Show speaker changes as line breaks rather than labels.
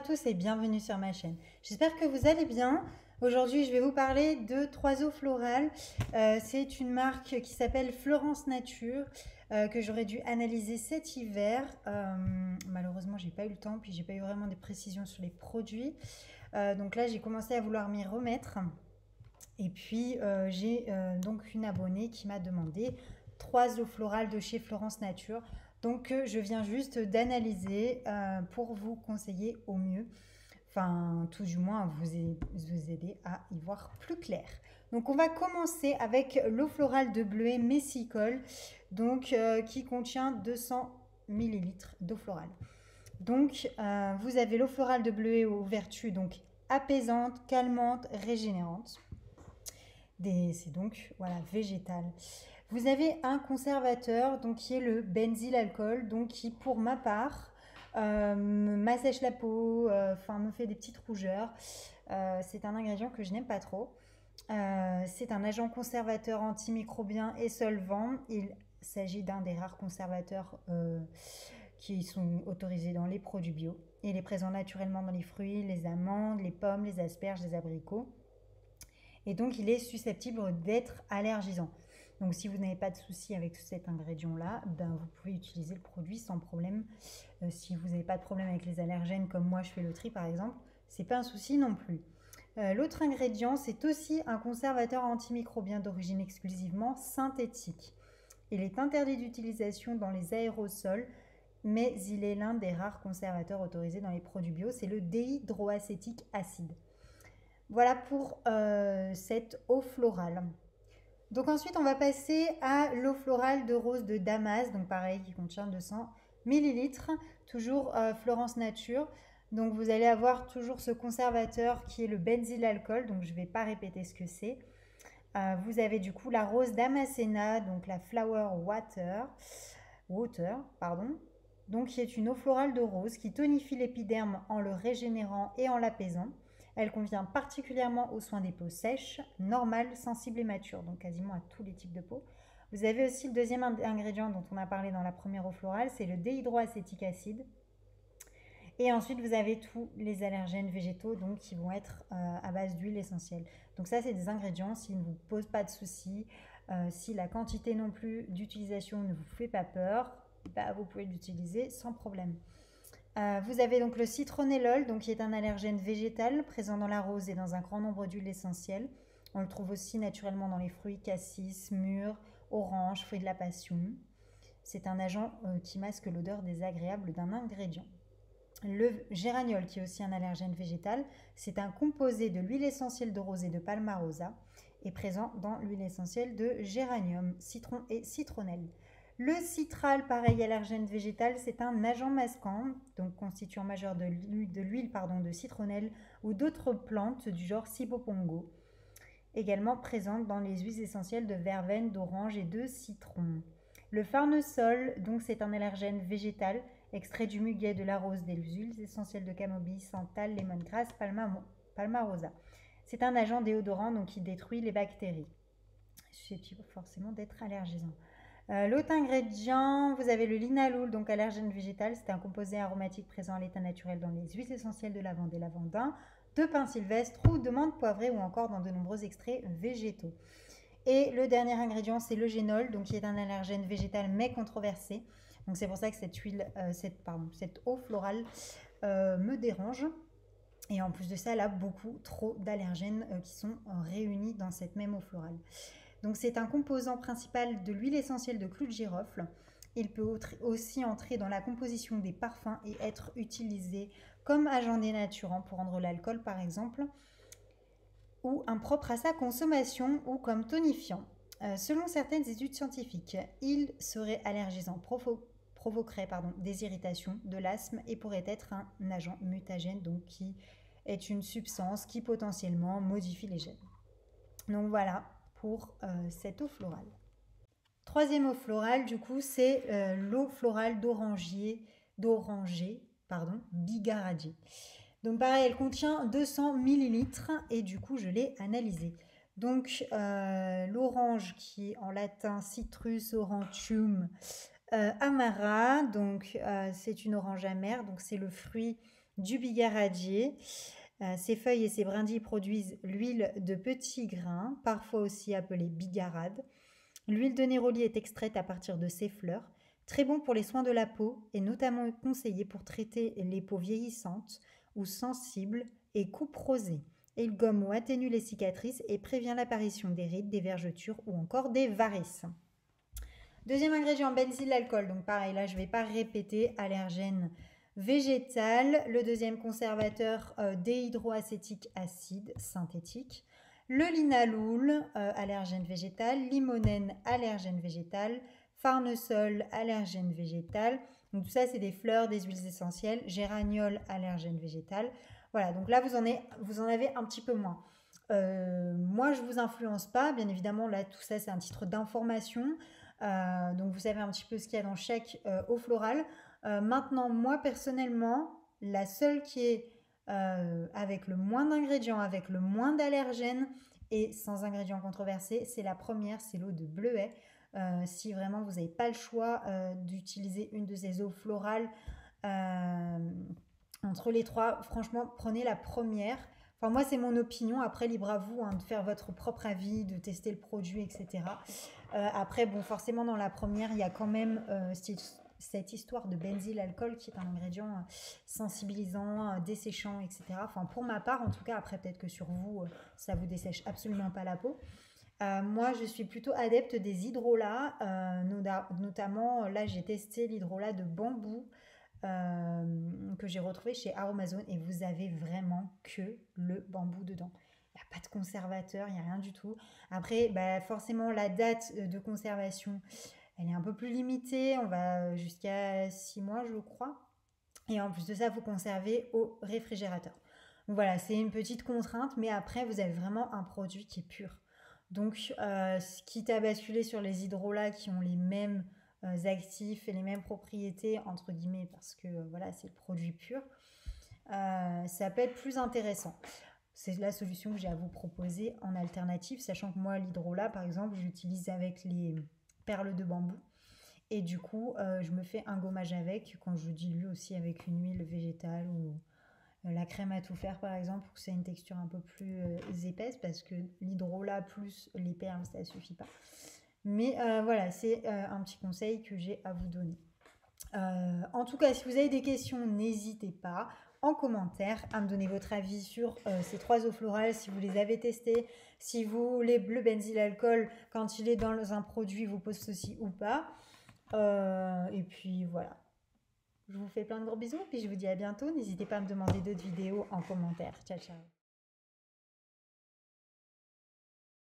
tous et bienvenue sur ma chaîne. J'espère que vous allez bien. Aujourd'hui, je vais vous parler de trois eaux florales. C'est une marque qui s'appelle Florence Nature que j'aurais dû analyser cet hiver. Malheureusement, j'ai pas eu le temps, puis j'ai pas eu vraiment des précisions sur les produits. Donc là, j'ai commencé à vouloir m'y remettre. Et puis, j'ai donc une abonnée qui m'a demandé trois eaux florales de chez Florence Nature. Donc, je viens juste d'analyser pour vous conseiller au mieux, enfin, tout du moins, vous aider à y voir plus clair. Donc, on va commencer avec l'eau florale de bleuet messicole, donc qui contient 200 millilitres d'eau florale. Donc, vous avez l'eau florale de bleuet aux vertus donc apaisantes, calmantes, régénérantes. C'est donc voilà, végétal. Vous avez un conservateur donc, qui est le benzylalcool, donc qui pour ma part m'assèche la peau, me fait des petites rougeurs. C'est un ingrédient que je n'aime pas trop. C'est un agent conservateur antimicrobien et solvant. Il s'agit d'un des rares conservateurs qui sont autorisés dans les produits bio. Il est présent naturellement dans les fruits, les amandes, les pommes, les asperges, les abricots. Et donc, il est susceptible d'être allergisant. Donc, si vous n'avez pas de souci avec cet ingrédient-là, vous pouvez utiliser le produit sans problème. Si vous n'avez pas de problème avec les allergènes, comme moi, je fais le tri, par exemple, c'est pas un souci non plus. L'autre ingrédient, c'est aussi un conservateur antimicrobien d'origine exclusivement synthétique. Il est interdit d'utilisation dans les aérosols, mais il est l'un des rares conservateurs autorisés dans les produits bio. C'est le déhydroacétique acide. Voilà pour cette eau florale. Donc ensuite, on va passer à l'eau florale de rose de Damas, donc pareil, qui contient 200 millilitres, toujours Florence Nature. Donc vous allez avoir toujours ce conservateur qui est le benzylalcool, donc je ne vais pas répéter ce que c'est. Vous avez du coup la rose damascena, donc la flower water, donc qui est une eau florale de rose qui tonifie l'épiderme en le régénérant et en l'apaisant. Elle convient particulièrement aux soins des peaux sèches, normales, sensibles et matures, donc quasiment à tous les types de peau. Vous avez aussi le deuxième ingrédient dont on a parlé dans la première eau florale, c'est le déhydroacétique acide. Et ensuite, vous avez tous les allergènes végétaux donc, qui vont être à base d'huile essentielle. Donc ça, c'est des ingrédients, s'ils ne vous posent pas de soucis, si la quantité non plus d'utilisation ne vous fait pas peur, vous pouvez l'utiliser sans problème. Vous avez donc le citronellol, donc qui est un allergène végétal présent dans la rose et dans un grand nombre d'huiles essentielles. On le trouve aussi naturellement dans les fruits cassis, mûres, oranges, fruits de la passion. C'est un agent qui masque l'odeur désagréable d'un ingrédient. Le géraniol, qui est aussi un allergène végétal, c'est un composé de l'huile essentielle de rose et de palmarosa, et présent dans l'huile essentielle de géranium, citron et citronnelle. Le citral, pareil, allergène végétal, c'est un agent masquant, donc constituant majeur de l'huile de citronnelle ou d'autres plantes du genre Cibopongo, également présente dans les huiles essentielles de verveine, d'orange et de citron. Le farnesol, donc c'est un allergène végétal, extrait du muguet, de la rose, des huiles essentielles de camomille, santal, lemongrass, palmarosa. C'est un agent déodorant donc qui détruit les bactéries, susceptible forcément d'être allergisant. L'autre ingrédient, vous avez le linalool, donc allergène végétal. C'est un composé aromatique présent à l'état naturel dans les huiles essentielles de lavande et lavandin, de pin sylvestre ou de menthe poivrée ou encore dans de nombreux extraits végétaux. Et le dernier ingrédient, c'est le génol, donc qui est un allergène végétal mais controversé. Donc c'est pour ça que cette eau florale me dérange. Et en plus de ça, elle a beaucoup trop d'allergènes qui sont réunis dans cette même eau florale. Donc c'est un composant principal de l'huile essentielle de clou de girofle. Il peut aussi entrer dans la composition des parfums et être utilisé comme agent dénaturant pour rendre l'alcool par exemple, ou impropre à sa consommation ou comme tonifiant. Selon certaines études scientifiques, il serait allergisant, provoquerait des irritations, de l'asthme et pourrait être un agent mutagène, donc qui est une substance qui potentiellement modifie les gènes. Donc voilà pour cette eau florale. Troisième eau florale, du coup, c'est l'eau florale d'oranger, bigaradier. Donc pareil, elle contient 200 millilitres et du coup, je l'ai analysée. Donc l'orange qui est en latin Citrus aurantium amara, donc c'est une orange amère, donc c'est le fruit du bigaradier. Ses feuilles et ses brindilles produisent l'huile de petits grains, parfois aussi appelée bigarade. L'huile de néroli est extraite à partir de ses fleurs. Très bon pour les soins de la peau et notamment conseillé pour traiter les peaux vieillissantes ou sensibles et couperosées. Il gomme ou atténue les cicatrices et prévient l'apparition des rides, des vergetures ou encore des varices. Deuxième ingrédient, benzylalcool. Donc pareil, là je ne vais pas répéter, allergène végétal. Le deuxième conservateur, déhydroacétique acide synthétique. Le linalool, allergène végétal. Limonène, allergène végétal. Farnesol, allergène végétal. Donc tout ça, c'est des fleurs, des huiles essentielles. Géraniol, allergène végétal. Voilà, donc là, vous en avez un petit peu moins. Moi, je ne vous influence pas. Bien évidemment, là, tout ça, c'est un titre d'information. Donc, vous savez un petit peu ce qu'il y a dans chaque eau florale. Maintenant, moi, personnellement, la seule qui est avec le moins d'ingrédients, avec le moins d'allergènes et sans ingrédients controversés, c'est la première, c'est l'eau de bleuet. Si vraiment vous n'avez pas le choix d'utiliser une de ces eaux florales entre les trois, franchement, prenez la première. Enfin, moi, c'est mon opinion. Après, libre à vous hein, de faire votre propre avis, de tester le produit, etc. Après, bon, forcément, dans la première, il y a quand même cette histoire de benzylalcool qui est un ingrédient sensibilisant, desséchant, etc. Enfin, pour ma part, en tout cas, après, peut-être que sur vous, ça vous dessèche absolument pas la peau. Moi, je suis plutôt adepte des hydrolats, notamment, là, j'ai testé l'hydrolat de bambou que j'ai retrouvé chez Aromazone et vous avez vraiment que le bambou dedans. Il n'y a pas de conservateur, il n'y a rien du tout. Après, bah, forcément, la date de conservation, elle est un peu plus limitée. On va jusqu'à 6 mois, je crois. Et en plus de ça, vous conservez au réfrigérateur. Donc voilà, c'est une petite contrainte, mais après, vous avez vraiment un produit qui est pur. Donc, quitte à basculer sur les hydrolats qui ont les mêmes actifs et les mêmes propriétés, entre guillemets, parce que voilà, c'est le produit pur, ça peut être plus intéressant. C'est la solution que j'ai à vous proposer en alternative, sachant que moi, l'hydrolat, par exemple, j'utilise avec les perles de bambou. Et du coup, je me fais un gommage avec quand je dilue aussi avec une huile végétale ou la crème à tout faire par exemple pour que ça ait une texture un peu plus épaisse parce que l'hydrolat plus les perles ça suffit pas. Mais voilà, c'est un petit conseil que j'ai à vous donner. En tout cas, si vous avez des questions, n'hésitez pas en commentaire à me donner votre avis sur ces trois eaux florales, si vous les avez testées, si vous, le benzylalcool, quand il est dans un produit, vous pose ceci ou pas. Et puis voilà. Je vous fais plein de gros bisous, puis je vous dis à bientôt. N'hésitez pas à me demander d'autres vidéos en commentaire. Ciao, ciao.